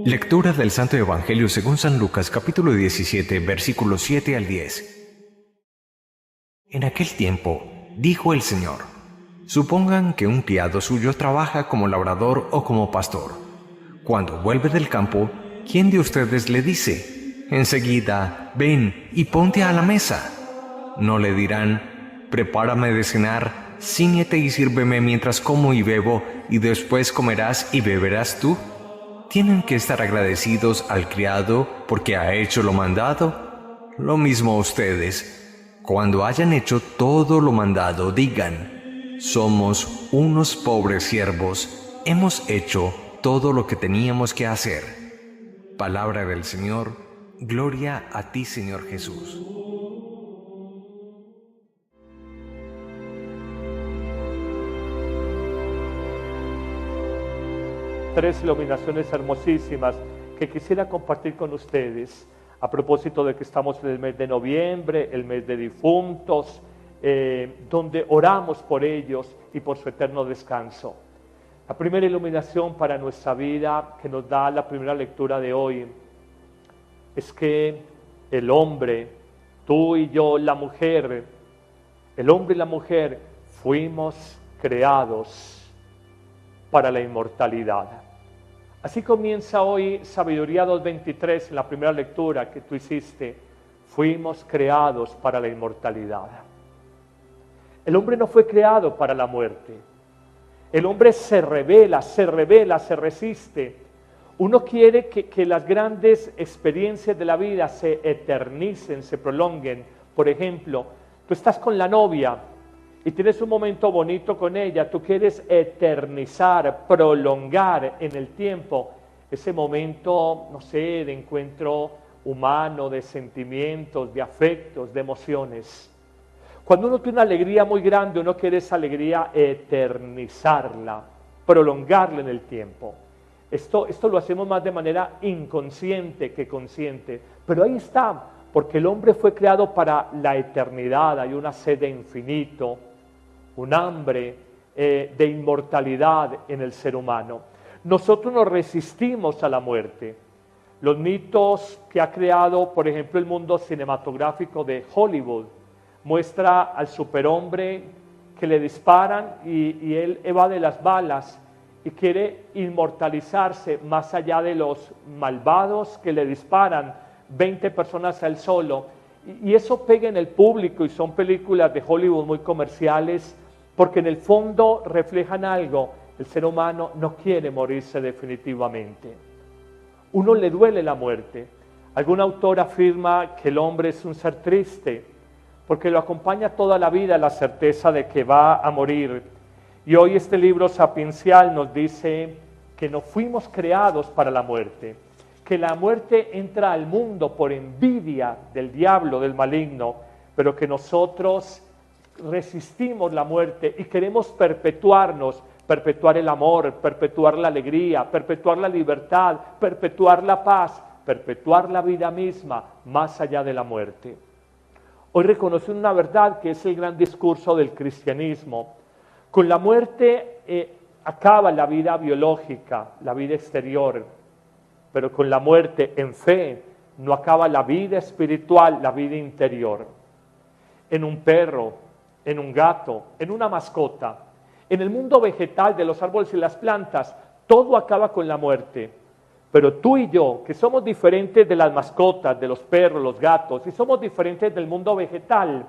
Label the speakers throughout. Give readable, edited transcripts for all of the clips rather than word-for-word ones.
Speaker 1: Lectura del Santo Evangelio según San Lucas, capítulo 17, versículos 7 al 10. En aquel tiempo, dijo el Señor: supongan que un criado suyo trabaja como labrador o como pastor. Cuando vuelve del campo, ¿quién de ustedes le dice: enseguida, ven y ponte a la mesa? ¿No le dirán: prepárame de cenar, cíñete y sírveme mientras como y bebo, y después comerás y beberás tú? ¿Tienen que estar agradecidos al criado porque ha hecho lo mandado? Lo mismo ustedes. Cuando hayan hecho todo lo mandado, digan: somos unos pobres siervos, hemos hecho todo lo que teníamos que hacer. Palabra del Señor. Gloria a ti, Señor Jesús.
Speaker 2: Tres iluminaciones hermosísimas que quisiera compartir con ustedes a propósito de que estamos en el mes de noviembre, el mes de difuntos, donde oramos por ellos y por su eterno descanso. La primera iluminación para nuestra vida que nos da la primera lectura de hoy es que el hombre, tú y yo, la mujer, el hombre y la mujer fuimos creados para la inmortalidad. Así comienza hoy Sabiduría 2.23 en la primera lectura que tú hiciste. Fuimos creados para la inmortalidad. El hombre no fue creado para la muerte. El hombre se revela, se resiste. Uno quiere que las grandes experiencias de la vida se eternicen, se prolonguen. Por ejemplo, tú estás con la novia y tienes un momento bonito con ella, tú quieres eternizar, prolongar en el tiempo ese momento, no sé, de encuentro humano, de sentimientos, de afectos, de emociones. Cuando uno tiene una alegría muy grande, uno quiere esa alegría eternizarla, prolongarla en el tiempo. Esto lo hacemos más de manera inconsciente que consciente, pero ahí está, porque el hombre fue creado para la eternidad. Hay una sed de infinito, un hambre de inmortalidad en el ser humano. Nosotros nos resistimos a la muerte. Los mitos que ha creado, por ejemplo, el mundo cinematográfico de Hollywood, muestra al superhombre que le disparan y él evade las balas y quiere inmortalizarse más allá de los malvados que le disparan 20 personas a él solo. Y eso pega en el público y son películas de Hollywood muy comerciales porque en el fondo reflejan algo. El ser humano no quiere morirse definitivamente. Uno le duele la muerte. Algún autor afirma que el hombre es un ser triste porque lo acompaña toda la vida la certeza de que va a morir. Y hoy este libro sapiencial nos dice que no fuimos creados para la muerte, que la muerte entra al mundo por envidia del diablo, del maligno, pero que nosotros resistimos la muerte y queremos perpetuarnos, perpetuar el amor, perpetuar la alegría, perpetuar la libertad, perpetuar la paz, perpetuar la vida misma más allá de la muerte. Hoy reconocen una verdad que es el gran discurso del cristianismo. Con la muerte acaba la vida biológica, la vida exterior, pero con la muerte en fe no acaba la vida espiritual, la vida interior. En un perro, en un gato, en una mascota, en el mundo vegetal de los árboles y las plantas, todo acaba con la muerte. Pero tú y yo, que somos diferentes de las mascotas, de los perros, los gatos, y somos diferentes del mundo vegetal,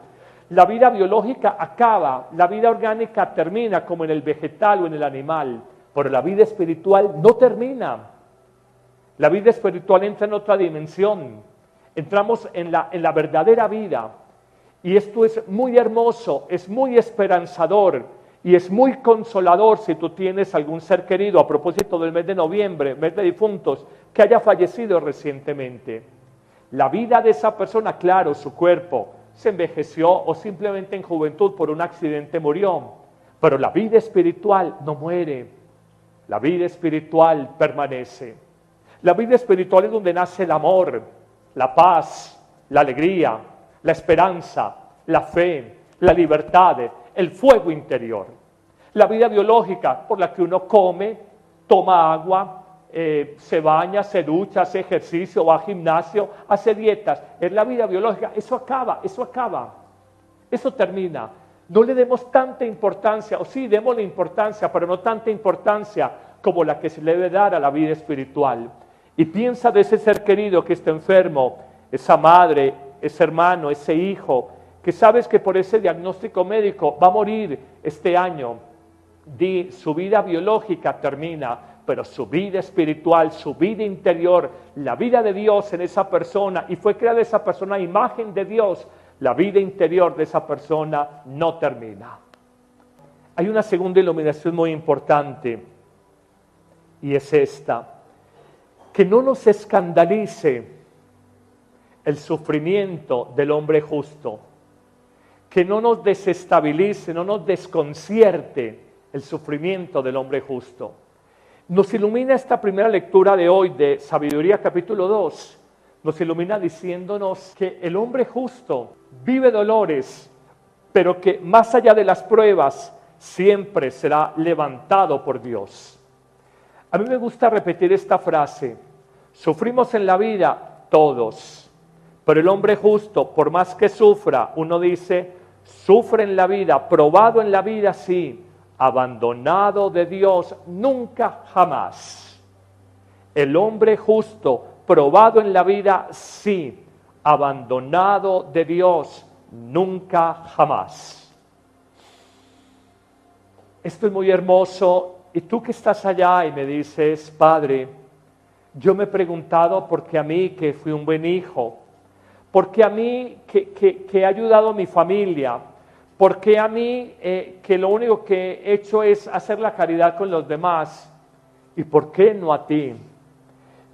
Speaker 2: la vida biológica acaba, la vida orgánica termina como en el vegetal o en el animal, pero la vida espiritual no termina. La vida espiritual entra en otra dimensión, entramos en la verdadera vida, y esto es muy hermoso, es muy esperanzador, y es muy consolador si tú tienes algún ser querido, a propósito del mes de noviembre, mes de difuntos, que haya fallecido recientemente. La vida de esa persona, claro, su cuerpo se envejeció o simplemente en juventud por un accidente murió, pero la vida espiritual no muere, la vida espiritual permanece. La vida espiritual es donde nace el amor, la paz, la alegría, la esperanza, la fe, la libertad, el fuego interior. La vida biológica por la que uno come, toma agua, se baña, se ducha, hace ejercicio, va al gimnasio, hace dietas. Es la vida biológica. Eso acaba. Eso termina. No le demos tanta importancia, o sí, démosle importancia, pero no tanta importancia como la que se le debe dar a la vida espiritual. Y piensa de ese ser querido que está enfermo, esa madre, ese hermano, ese hijo, que sabes que por ese diagnóstico médico va a morir este año. Su vida biológica termina, pero su vida espiritual, su vida interior, la vida de Dios en esa persona, y fue creada esa persona a imagen de Dios, la vida interior de esa persona no termina. Hay una segunda iluminación muy importante, y es esta: que no nos escandalice el sufrimiento del hombre justo, que no nos desestabilice, no nos desconcierte el sufrimiento del hombre justo. Nos ilumina esta primera lectura de hoy de Sabiduría capítulo 2, nos ilumina diciéndonos que el hombre justo vive dolores, pero que más allá de las pruebas siempre será levantado por Dios. A mí me gusta repetir esta frase: sufrimos en la vida todos, pero el hombre justo, por más que sufra, uno dice, sufre en la vida, probado en la vida, sí, abandonado de Dios, nunca jamás. El hombre justo, probado en la vida, sí, abandonado de Dios, nunca jamás. Esto es muy hermoso. Y tú que estás allá y me dices, Padre, yo me he preguntado por qué a mí, que fui un buen hijo, por qué a mí, que he ayudado a mi familia, por qué a mí, que lo único que he hecho es hacer la caridad con los demás, y por qué no a ti.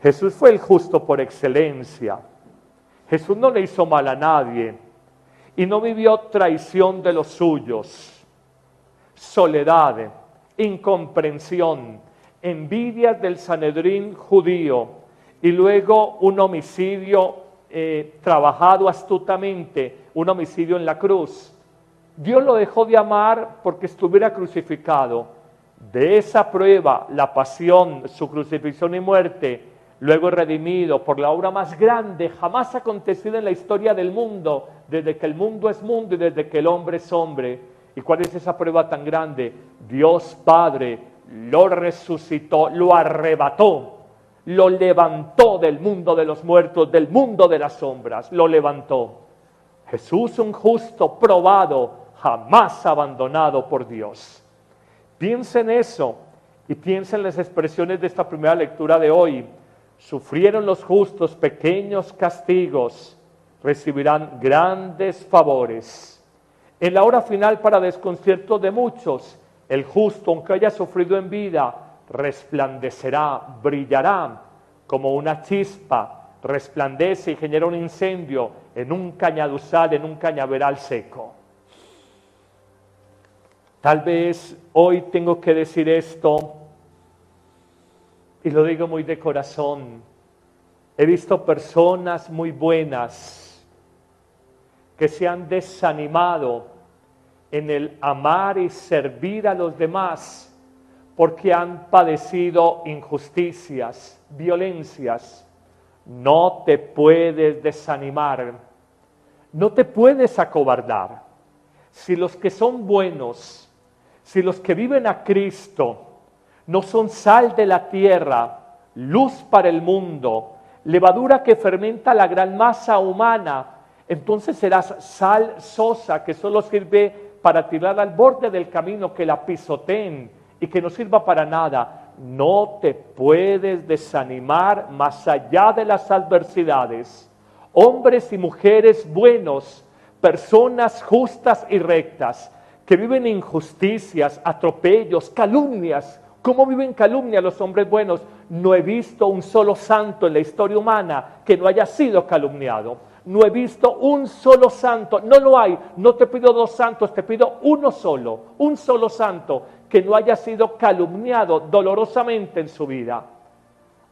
Speaker 2: Jesús fue el justo por excelencia. Jesús no le hizo mal a nadie y no vivió traición de los suyos, soledad, incomprensión, envidias del Sanedrín judío y luego un homicidio trabajado astutamente, un homicidio en la cruz. Dios lo dejó de amar porque estuviera crucificado. De esa prueba, la pasión, su crucifixión y muerte, luego redimido por la obra más grande jamás acontecida en la historia del mundo, desde que el mundo es mundo y desde que el hombre es hombre. ¿Y cuál es esa prueba tan grande? Dios Padre lo resucitó, lo arrebató, lo levantó del mundo de los muertos, del mundo de las sombras, lo levantó. Jesús, un justo, probado, jamás abandonado por Dios. Piensa en eso y piensa en las expresiones de esta primera lectura de hoy. Sufrieron los justos pequeños castigos, recibirán grandes favores. En la hora final, para desconcierto de muchos, el justo, aunque haya sufrido en vida, resplandecerá, brillará como una chispa, resplandece y genera un incendio en un cañaduzal, en un cañaveral seco. Tal vez hoy tengo que decir esto, y lo digo muy de corazón. He visto personas muy buenas que se han desanimado en el amar y servir a los demás porque han padecido injusticias, violencias. No te puedes desanimar, no te puedes acobardar. Si los que son buenos, si los que viven a Cristo no son sal de la tierra, luz para el mundo, levadura que fermenta la gran masa humana, entonces serás sal sosa que solo sirve para tirar al borde del camino, que la pisoteen y que no sirva para nada. No te puedes desanimar más allá de las adversidades. Hombres y mujeres buenos, personas justas y rectas, que viven injusticias, atropellos, calumnias. ¿Cómo viven calumnia los hombres buenos? No he visto un solo santo en la historia humana que no haya sido calumniado. No he visto un solo santo, no lo hay. No te pido dos santos, te pido uno solo, un solo santo que no haya sido calumniado dolorosamente en su vida.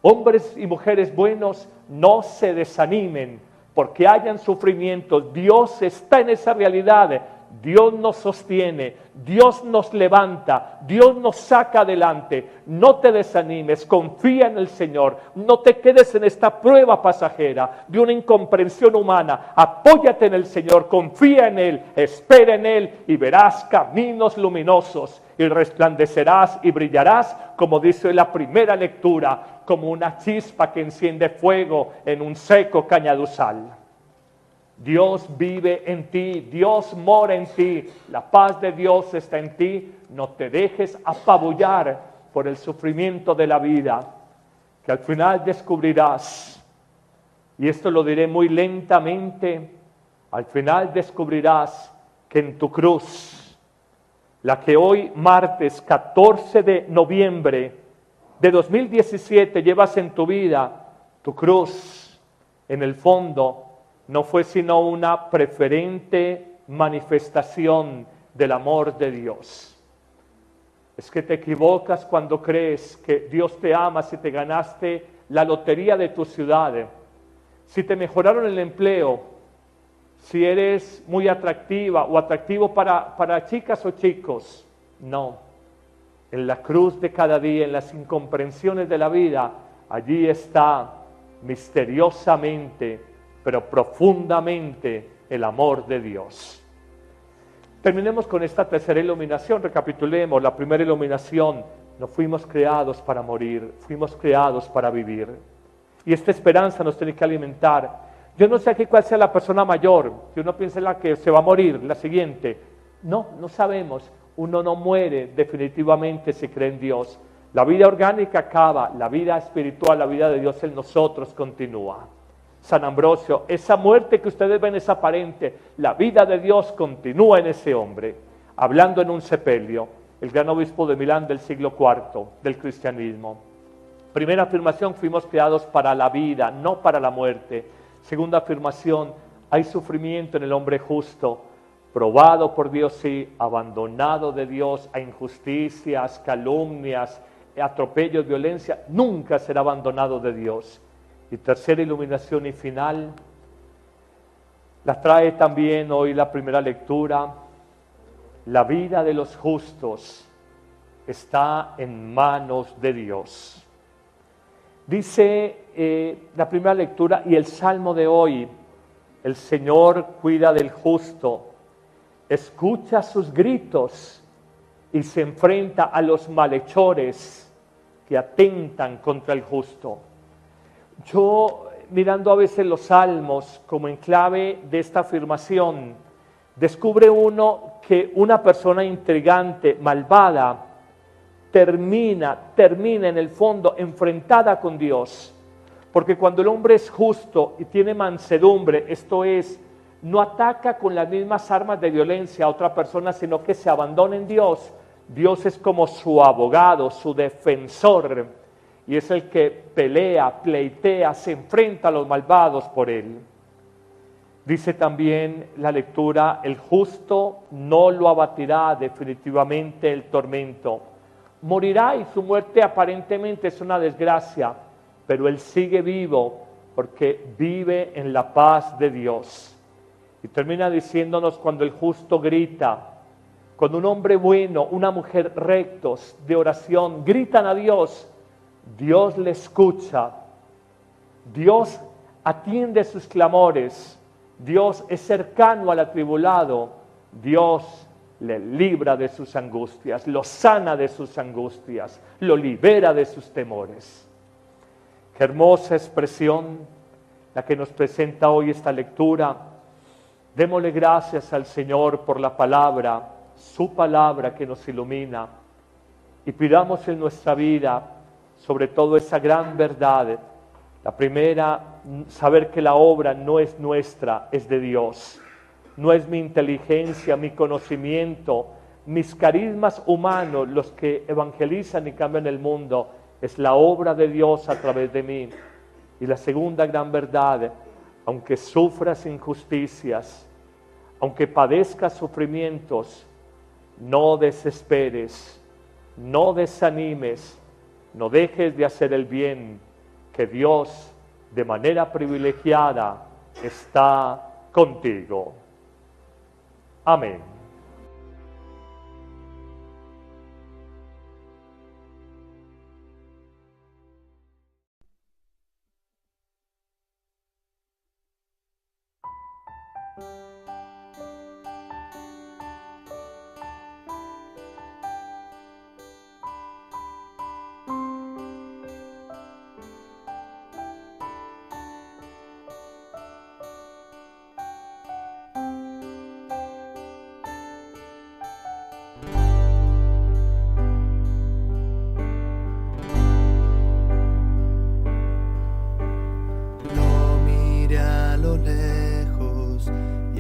Speaker 2: Hombres y mujeres buenos, no se desanimen porque hayan sufrimientos. Dios está en esa realidad. Dios nos sostiene, Dios nos levanta, Dios nos saca adelante. No te desanimes, confía en el Señor, no te quedes en esta prueba pasajera de una incomprensión humana. Apóyate en el Señor, confía en Él, espera en Él y verás caminos luminosos y resplandecerás y brillarás, como dice en la primera lectura, como una chispa que enciende fuego en un seco cañaduzal. Dios vive en ti, Dios mora en ti, la paz de Dios está en ti. No te dejes apabullar por el sufrimiento de la vida, que al final descubrirás, y esto lo diré muy lentamente, al final descubrirás que en tu cruz, la que hoy martes 14 de noviembre de 2017 llevas en tu vida, tu cruz, en el fondo, no fue sino una preferente manifestación del amor de Dios. Es que te equivocas cuando crees que Dios te ama si te ganaste la lotería de tu ciudad, si te mejoraron el empleo, si eres muy atractiva o atractivo para chicas o chicos. No, en la cruz de cada día, en las incomprensiones de la vida, allí está misteriosamente, pero profundamente, el amor de Dios. Terminemos con esta tercera iluminación, recapitulemos. La primera iluminación: no fuimos creados para morir, fuimos creados para vivir. Y esta esperanza nos tiene que alimentar. Yo no sé aquí cuál sea la persona mayor, que uno piensa en la que se va a morir, la siguiente. No sabemos. Uno no muere definitivamente si cree en Dios. La vida orgánica acaba, la vida espiritual, la vida de Dios en nosotros continúa. San Ambrosio: esa muerte que ustedes ven es aparente, la vida de Dios continúa en ese hombre. Hablando en un sepelio, el gran obispo de Milán del siglo IV del cristianismo. Primera afirmación: fuimos creados para la vida, no para la muerte. Segunda afirmación: hay sufrimiento en el hombre justo, probado por Dios, sí, abandonado de Dios a injusticias, calumnias, atropellos, violencia, nunca será abandonado de Dios. Y tercera iluminación y final, la trae también hoy la primera lectura: la vida de los justos está en manos de Dios. Dice la primera lectura y el salmo de hoy: el Señor cuida del justo, escucha sus gritos y se enfrenta a los malhechores que atentan contra el justo. Yo, mirando a veces los salmos como en clave de esta afirmación, descubre uno que una persona intrigante, malvada, termina en el fondo enfrentada con Dios. Porque cuando el hombre es justo y tiene mansedumbre, esto es, no ataca con las mismas armas de violencia a otra persona, sino que se abandona en Dios. Dios es como su abogado, su defensor, y es el que pelea, pleitea, se enfrenta a los malvados por él. Dice también la lectura: el justo no lo abatirá definitivamente el tormento. Morirá y su muerte aparentemente es una desgracia, pero él sigue vivo porque vive en la paz de Dios. Y termina diciéndonos: cuando el justo grita, cuando un hombre bueno, una mujer rectos de oración gritan a Dios, Dios le escucha, Dios atiende sus clamores, Dios es cercano al atribulado, Dios le libra de sus angustias, lo sana de sus angustias, lo libera de sus temores. Qué hermosa expresión la que nos presenta hoy esta lectura. Démosle gracias al Señor por la palabra, su palabra que nos ilumina, y pidamos en nuestra vida sobre todo esa gran verdad. La primera, saber que la obra no es nuestra, es de Dios. No es mi inteligencia, mi conocimiento, mis carismas humanos los que evangelizan y cambian el mundo. Es la obra de Dios a través de mí. Y la segunda gran verdad: aunque sufras injusticias, aunque padezcas sufrimientos, no desesperes, no desanimes, no dejes de hacer el bien, que Dios de manera privilegiada está contigo. Amén.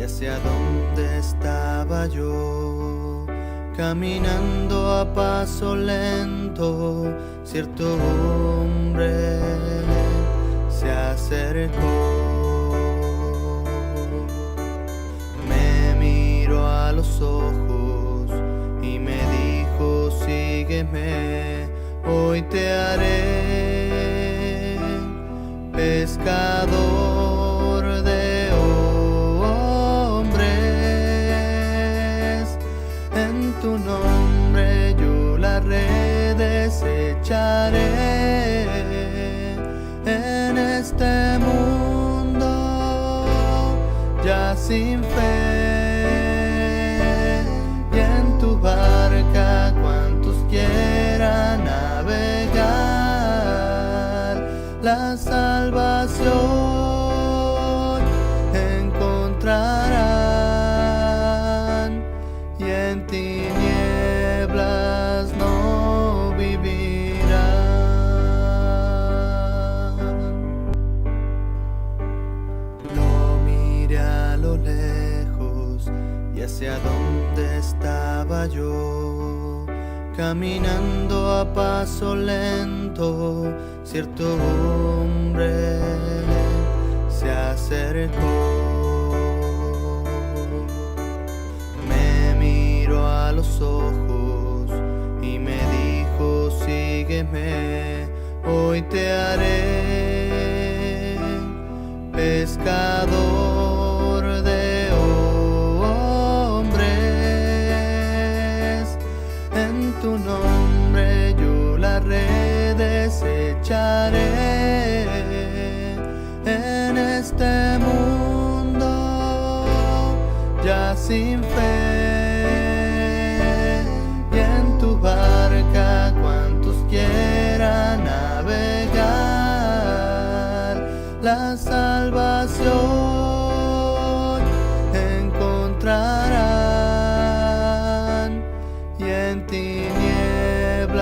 Speaker 3: Hacia donde estaba yo, caminando a paso lento, cierto hombre se acercó. Me miró a los ojos y me dijo: sígueme, hoy te haré pescador de tu nombre yo la red desecharé. En este mundo ya sin fe, y en tu barca cuantos quieran navegar, la salvación encontrarán, y en tinieblas no vivirán. Lo miré a lo lejos y hacia donde estaba yo, caminando a paso lento, cierto hombre se acercó. A los ojos y me dijo: sígueme, hoy te haré pescador de hombres. En tu nombre yo la red desecharé. En este mundo ya sin fe, barca cuantos quieran navegar, la salvación encontrarán, y en tinieblas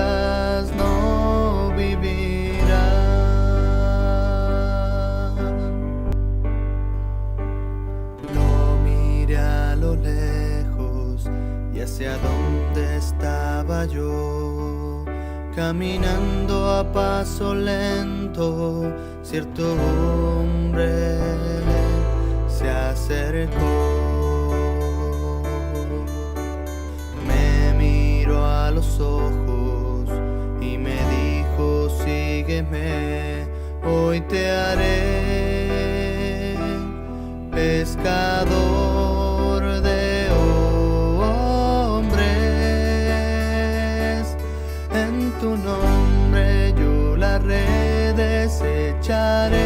Speaker 3: no vivirán. Lo miré a lo lejos y hacia donde estaba yo, caminando a paso lento, cierto hombre se acercó. Me miró a los ojos y me dijo: sígueme, hoy te haré pescador de hombres. En tu nombre yo la red desecharé.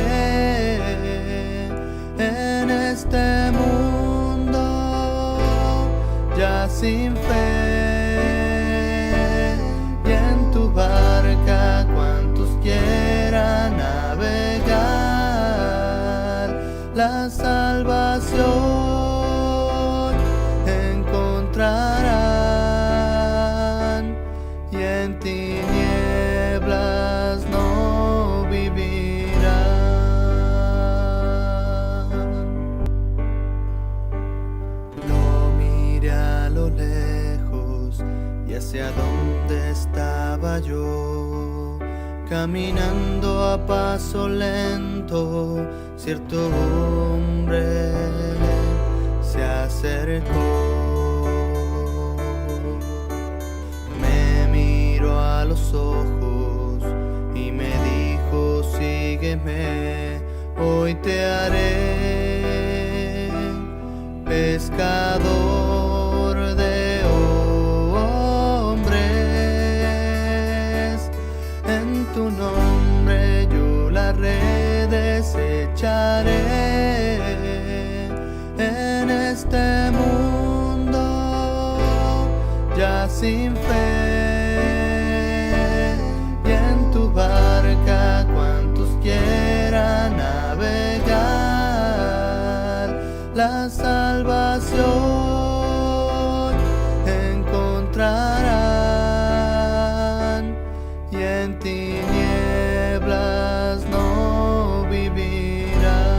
Speaker 3: En este mundo ya sin fe, y en tu barca cuantos quieran navegar, la salvación encontrarán, y en tinieblas no vivirán. Lo miré a lo lejos y hacia donde estaba yo, caminando a paso lento, cierto hombre se acercó. Me miró a los ojos y me dijo: sígueme, hoy te haré pescador de hombres. En tu nombre yo la red desecharé. En este mundo ya sin fe, y en tu barca cuantos quieran navegar, la salvación encontrarán, y en tinieblas no vivirán.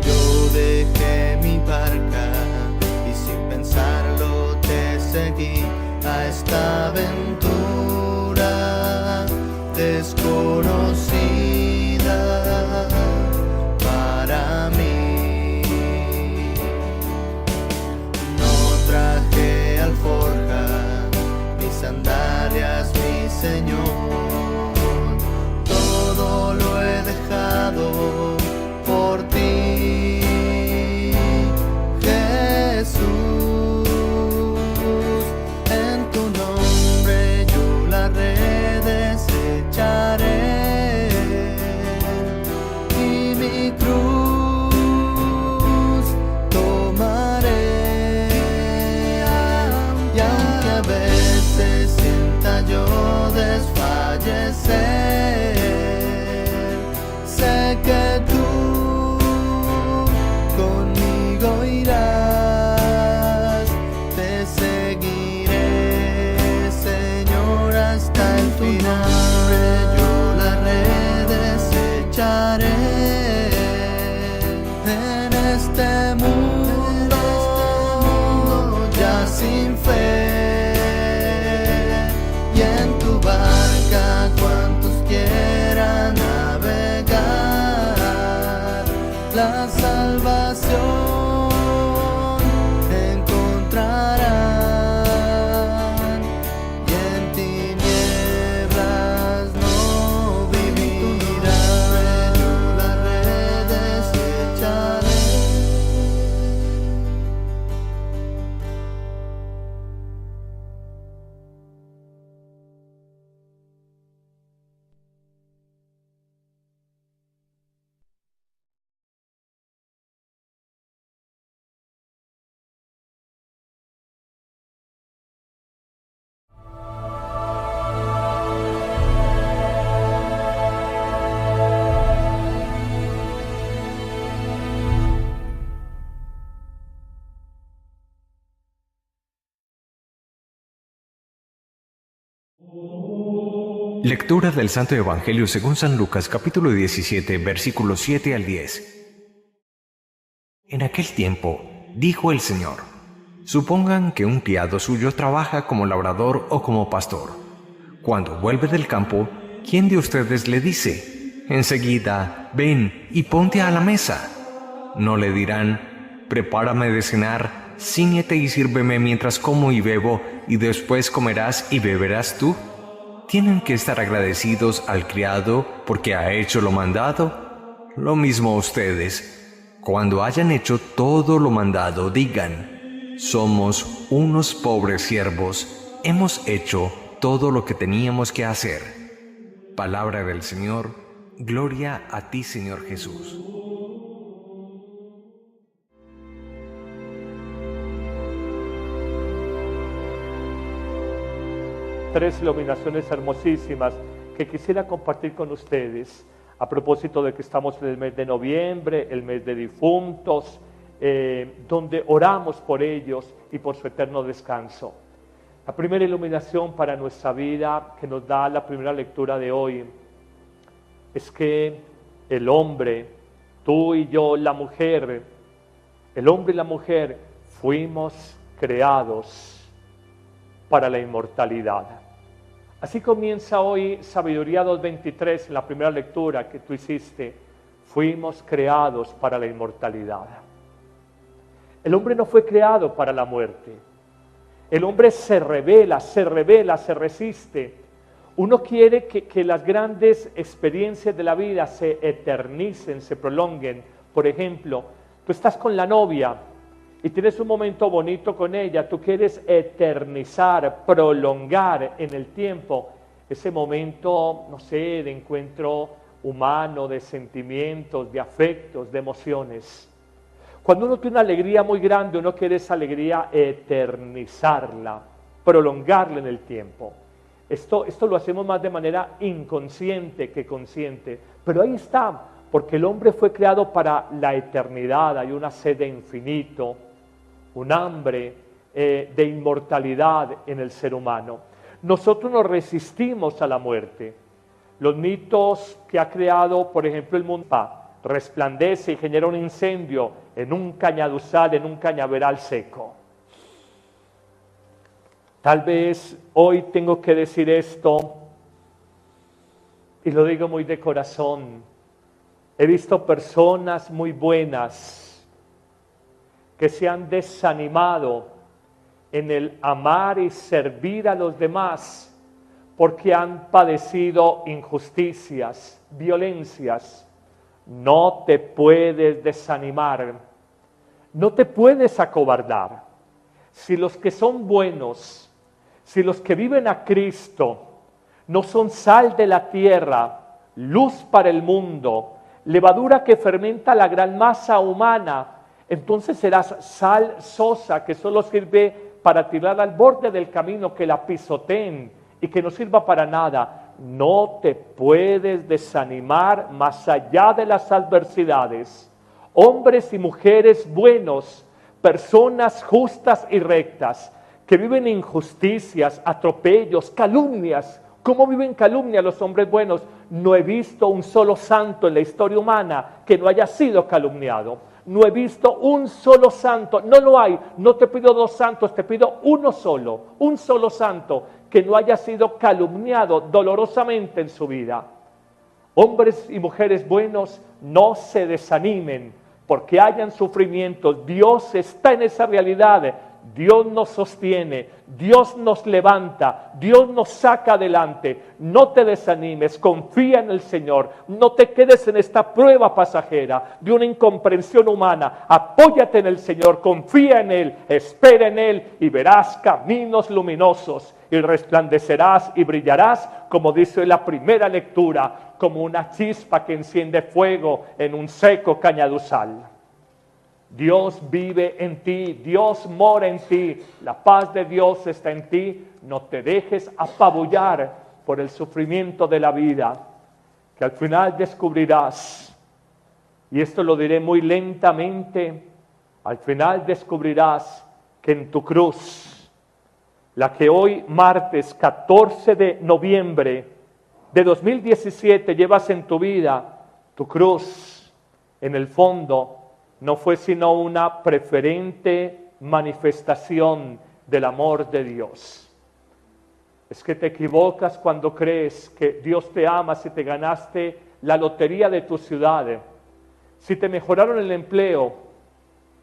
Speaker 3: Yo dejé mi barca y sin pensarlo te seguí a esta aventura desconocida para mí. No traje alforja ni sandalias, mi Señor, todo lo he dejado por ti, Jesús. En tu nombre yo la red desecharé y mi cruz tomaré. Y aunque a veces sienta yo desfallecer, sé que tú conmigo irás, te seguiré, Señor, hasta el final. Yo la red desecharé en este mundo ya sin fe, y en tu barca cuantos quieran navegar, la salvación encontrarán, y en tinieblas no vivirán. Yo la red desecharé.
Speaker 1: Lectura del Santo Evangelio según San Lucas capítulo 17 versículos 7 al 10. En aquel tiempo dijo el Señor: supongan que un criado suyo trabaja como labrador o como pastor. Cuando vuelve del campo, ¿quién de ustedes le dice: enseguida, ven y ponte a la mesa? No le dirán: prepárame de cenar, cíñete y sírveme mientras como y bebo, y después comerás y beberás tú. ¿Tienen que estar agradecidos al criado porque ha hecho lo mandado? Lo mismo ustedes. Cuando hayan hecho todo lo mandado, digan: somos unos pobres siervos, hemos hecho todo lo que teníamos que hacer. Palabra del Señor. Gloria a ti, Señor Jesús.
Speaker 2: Tres iluminaciones hermosísimas que quisiera compartir con ustedes a propósito de que estamos en el mes de noviembre, el mes de difuntos, donde oramos por ellos y por su eterno descanso. La primera iluminación para nuestra vida que nos da la primera lectura de hoy es que el hombre, tú y yo, la mujer, el hombre y la mujer fuimos creados para la inmortalidad. Así comienza hoy Sabiduría 2.23 en la primera lectura que tú hiciste. Fuimos creados para la inmortalidad. El hombre no fue creado para la muerte. El hombre se revela, se resiste. Uno quiere que las grandes experiencias de la vida se eternicen, se prolonguen. Por ejemplo, tú estás con la novia y tienes un momento bonito con ella, tú quieres eternizar, prolongar en el tiempo ese momento, no sé, de encuentro humano, de sentimientos, de afectos, de emociones. Cuando uno tiene una alegría muy grande, uno quiere esa alegría eternizarla, prolongarla en el tiempo. Esto lo hacemos más de manera inconsciente que consciente, pero ahí está, porque el hombre fue creado para la eternidad. Hay una sed de infinito, un hambre de inmortalidad en el ser humano. Nosotros nos resistimos a la muerte. Los mitos que ha creado, por ejemplo, el mundo resplandece y genera un incendio en un cañaduzal, en un cañaveral seco. Tal vez hoy tengo que decir esto, y lo digo muy de corazón. He visto personas muy buenas que se han desanimado en el amar y servir a los demás porque han padecido injusticias, violencias. No te puedes desanimar, no te puedes acobardar. Si los que son buenos, si los que viven a Cristo no son sal de la tierra, luz para el mundo, levadura que fermenta la gran masa humana, entonces serás sal sosa que solo sirve para tirar al borde del camino, que la pisoteen y que no sirva para nada. No te puedes desanimar más allá de las adversidades. Hombres y mujeres buenos, personas justas y rectas, que viven injusticias, atropellos, calumnias. ¿Cómo viven calumnia los hombres buenos? No he visto un solo santo en la historia humana que no haya sido calumniado. No he visto un solo santo, no lo hay. No te pido dos santos, te pido uno solo, un solo santo que no haya sido calumniado dolorosamente en su vida. Hombres y mujeres buenos, no se desanimen porque hayan sufrimientos. Dios está en esa realidad. Dios nos sostiene, Dios nos levanta, Dios nos saca adelante. No te desanimes, confía en el Señor, no te quedes en esta prueba pasajera de una incomprensión humana. Apóyate en el Señor, confía en Él, espera en Él y verás caminos luminosos y resplandecerás y brillarás, como dice la primera lectura, como una chispa que enciende fuego en un seco cañaduzal. Dios vive en ti, Dios mora en ti, la paz de Dios está en ti. No te dejes apabullar por el sufrimiento de la vida, que al final descubrirás, y esto lo diré muy lentamente, al final descubrirás que en tu cruz, la que hoy martes 14 de noviembre de 2017 llevas en tu vida, tu cruz, en el fondo, no fue sino una preferente manifestación del amor de Dios. Es que te equivocas cuando crees que Dios te ama si te ganaste la lotería de tu ciudad, si te mejoraron el empleo,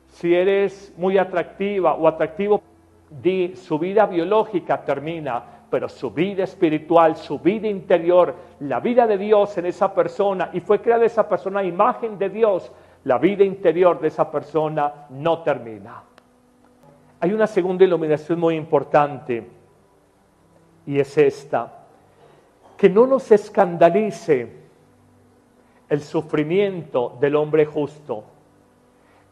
Speaker 2: si eres muy atractiva o atractivo. Su vida biológica termina, pero su vida espiritual, su vida interior, la vida de Dios en esa persona, y fue creada esa persona a imagen de Dios, la vida interior de esa persona no termina. Hay una segunda iluminación muy importante, y es esta: que no nos escandalice el sufrimiento del hombre justo,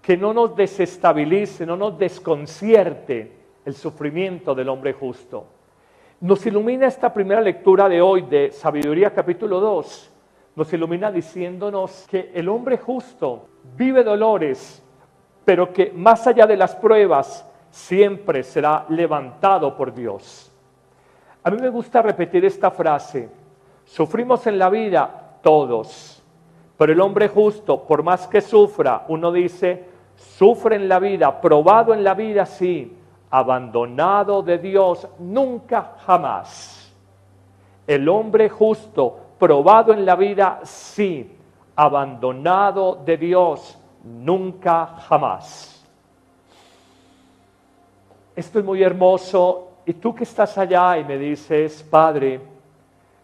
Speaker 2: que no nos desestabilice, no nos desconcierte el sufrimiento del hombre justo. Nos ilumina esta primera lectura de hoy de Sabiduría capítulo 2, nos ilumina diciéndonos que el hombre justo vive dolores, pero que más allá de las pruebas siempre será levantado por Dios. A mí me gusta repetir esta frase: sufrimos en la vida todos, pero el hombre justo, por más que sufra, uno dice, sufre en la vida, probado en la vida sí, abandonado de Dios nunca jamás. El hombre justo, probado en la vida sí, abandonado de Dios nunca jamás. Esto es muy hermoso. Y tú que estás allá y me dices, Padre,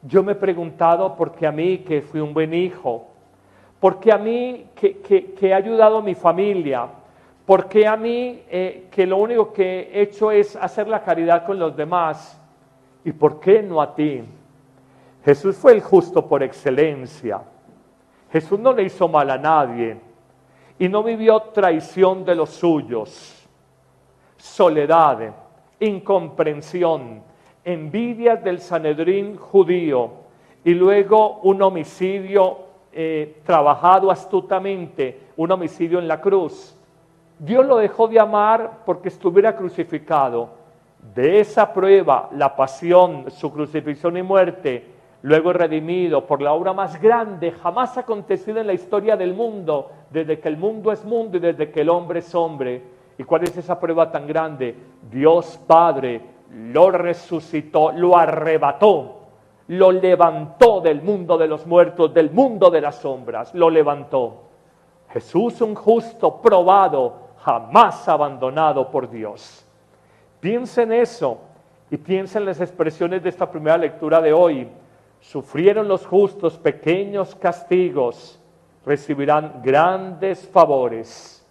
Speaker 2: yo me he preguntado por qué a mí, que fui un buen hijo, por qué a mí, que he ayudado a mi familia, por qué a mí, que lo único que he hecho es hacer la caridad con los demás, y por qué no a ti. Jesús fue el justo por excelencia, Jesús no le hizo mal a nadie y no vivió traición de los suyos, soledad, incomprensión, envidias del Sanedrín judío y luego un homicidio trabajado astutamente, un homicidio en la cruz. Dios lo dejó de amar porque estuviera crucificado. De esa prueba, la pasión, su crucifixión y muerte, luego redimido por la obra más grande jamás acontecida en la historia del mundo, desde que el mundo es mundo y desde que el hombre es hombre. ¿Y cuál es esa prueba tan grande? Dios Padre lo resucitó, lo arrebató, lo levantó del mundo de los muertos, del mundo de las sombras, lo levantó. Jesús, un justo, probado, jamás abandonado por Dios. Piensa en eso y piensa en las expresiones de esta primera lectura de hoy. Sufrieron los justos pequeños castigos, recibirán grandes favores.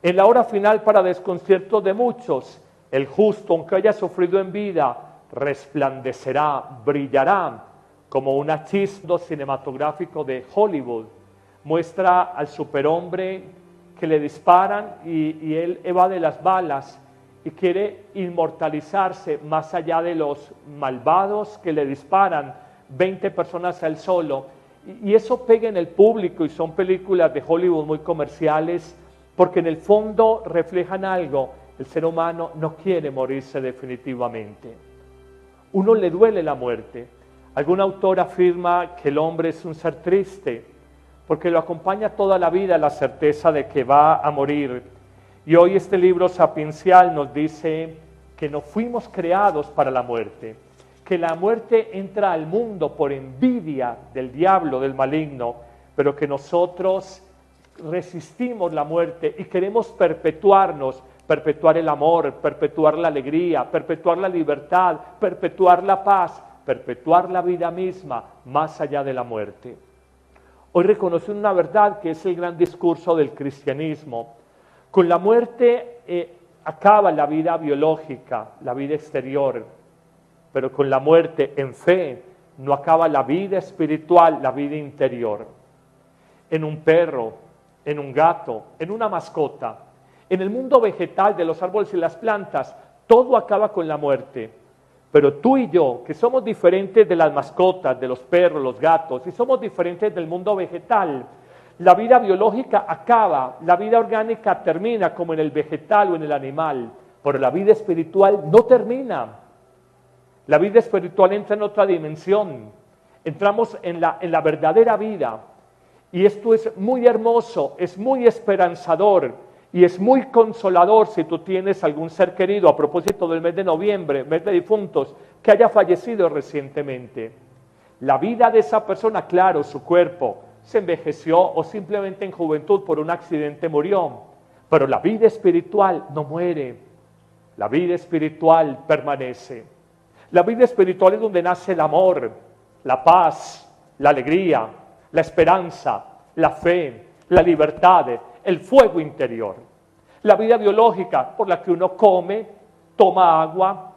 Speaker 2: En la hora final, para desconcierto de muchos, el justo, aunque haya sufrido en vida, resplandecerá, brillará, como un chispa cinematográfico de Hollywood. Muestra al superhombre que le disparan y él evade las balas y quiere inmortalizarse más allá de los malvados que le disparan 20 personas a él solo. Y eso pega en el público y son películas de Hollywood muy comerciales porque en el fondo reflejan algo. El ser humano no quiere morirse definitivamente. Uno le duele la muerte. Algún autor afirma que el hombre es un ser triste porque lo acompaña toda la vida la certeza de que va a morir. Y hoy este libro sapiencial nos dice que no fuimos creados para la muerte, que la muerte entra al mundo por envidia del diablo, del maligno, pero que nosotros resistimos la muerte y queremos perpetuarnos, perpetuar el amor, perpetuar la alegría, perpetuar la libertad, perpetuar la paz, perpetuar la vida misma más allá de la muerte. Hoy reconoce una verdad que es el gran discurso del cristianismo. Con la muerte acaba la vida biológica, la vida exterior, pero con la muerte en fe no acaba la vida espiritual, la vida interior. En un perro, en un gato, en una mascota, en el mundo vegetal de los árboles y las plantas, todo acaba con la muerte. Pero tú y yo, que somos diferentes de las mascotas, de los perros, los gatos, y somos diferentes del mundo vegetal, la vida biológica acaba, la vida orgánica termina como en el vegetal o en el animal, pero la vida espiritual no termina. La vida espiritual entra en otra dimensión, entramos en la verdadera vida, y esto es muy hermoso, es muy esperanzador, y es muy consolador si tú tienes algún ser querido, a propósito del mes de noviembre, mes de difuntos, que haya fallecido recientemente. La vida de esa persona, claro, su cuerpo se envejeció o simplemente en juventud por un accidente murió, pero la vida espiritual no muere, la vida espiritual permanece. La vida espiritual es donde nace el amor, la paz, la alegría, la esperanza, la fe, la libertad, el fuego interior. La vida biológica por la que uno come, toma agua,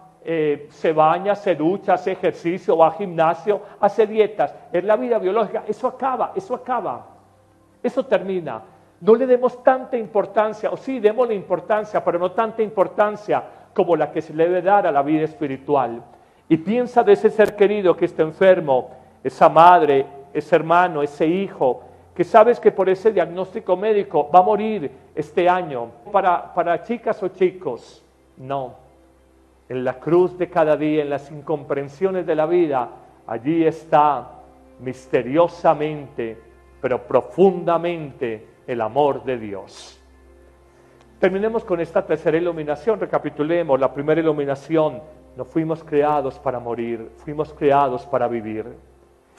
Speaker 2: se baña, se ducha, hace ejercicio, va al gimnasio, hace dietas. Es la vida biológica. Eso acaba, eso termina. No le demos tanta importancia, o sí, démosle importancia, pero no tanta importancia como la que se le debe dar a la vida espiritual. Y piensa de ese ser querido que está enfermo, esa madre, ese hermano, ese hijo, que sabes que por ese diagnóstico médico va a morir este año. Para chicas o chicos, no. En la cruz de cada día, en las incomprensiones de la vida, allí está misteriosamente, pero profundamente, el amor de Dios. Terminemos con esta tercera iluminación, recapitulemos. La primera iluminación: no fuimos creados para morir, fuimos creados para vivir.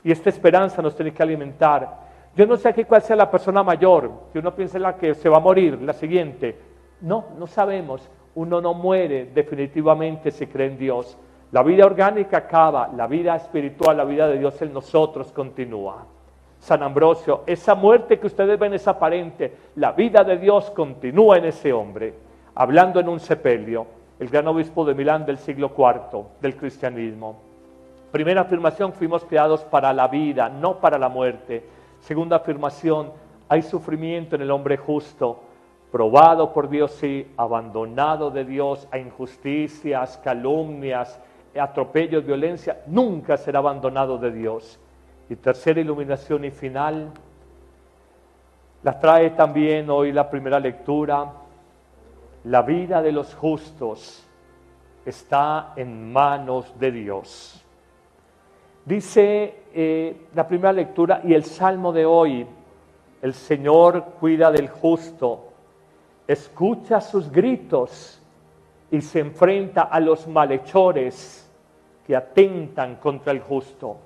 Speaker 2: Y esta esperanza nos tiene que alimentar. Yo no sé aquí cuál sea la persona mayor, que uno piensa en la que se va a morir, la siguiente. No sabemos. Uno no muere definitivamente si cree en Dios. La vida orgánica acaba, la vida espiritual, la vida de Dios en nosotros continúa. San Ambrosio, esa muerte que ustedes ven es aparente, la vida de Dios continúa en ese hombre. Hablando en un sepelio, el gran obispo de Milán del siglo IV del cristianismo. Primera afirmación: fuimos creados para la vida, no para la muerte. Segunda afirmación, hay sufrimiento en el hombre justo, probado por Dios, sí, abandonado de Dios a injusticias, calumnias, atropellos, violencia, nunca será abandonado de Dios. Y tercera iluminación y final, la trae también hoy la primera lectura, la vida de los justos está en manos de Dios. Dice la primera lectura y el salmo de hoy, el Señor cuida del justo, escucha sus gritos y se enfrenta a los malhechores que atentan contra el justo.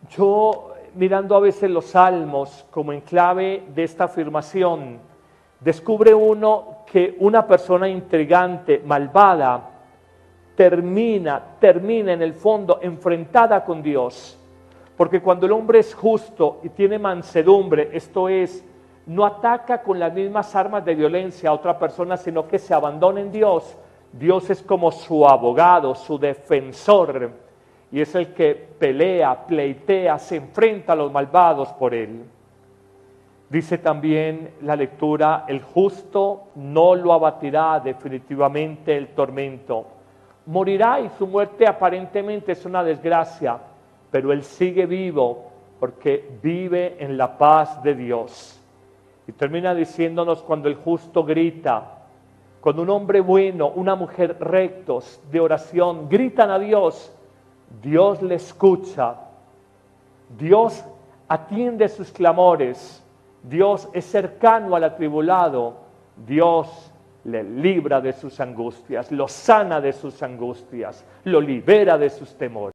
Speaker 2: Yo, mirando a veces los salmos como en clave de esta afirmación, descubre uno que una persona intrigante, malvada, termina en el fondo enfrentada con Dios. Porque cuando el hombre es justo y tiene mansedumbre, esto es, no ataca con las mismas armas de violencia a otra persona, sino que se abandona en Dios. Dios es como su abogado, su defensor, y es el que pelea, pleitea, se enfrenta a los malvados por él. Dice también la lectura, el justo no lo abatirá definitivamente el tormento. Morirá y su muerte aparentemente es una desgracia, pero él sigue vivo porque vive en la paz de Dios. Y termina diciéndonos cuando el justo grita, cuando un hombre bueno, una mujer rectos de oración gritan a Dios, Dios le escucha, Dios atiende sus clamores, Dios es cercano al atribulado, Dios le libra de sus angustias, lo sana de sus angustias, lo libera de sus temores.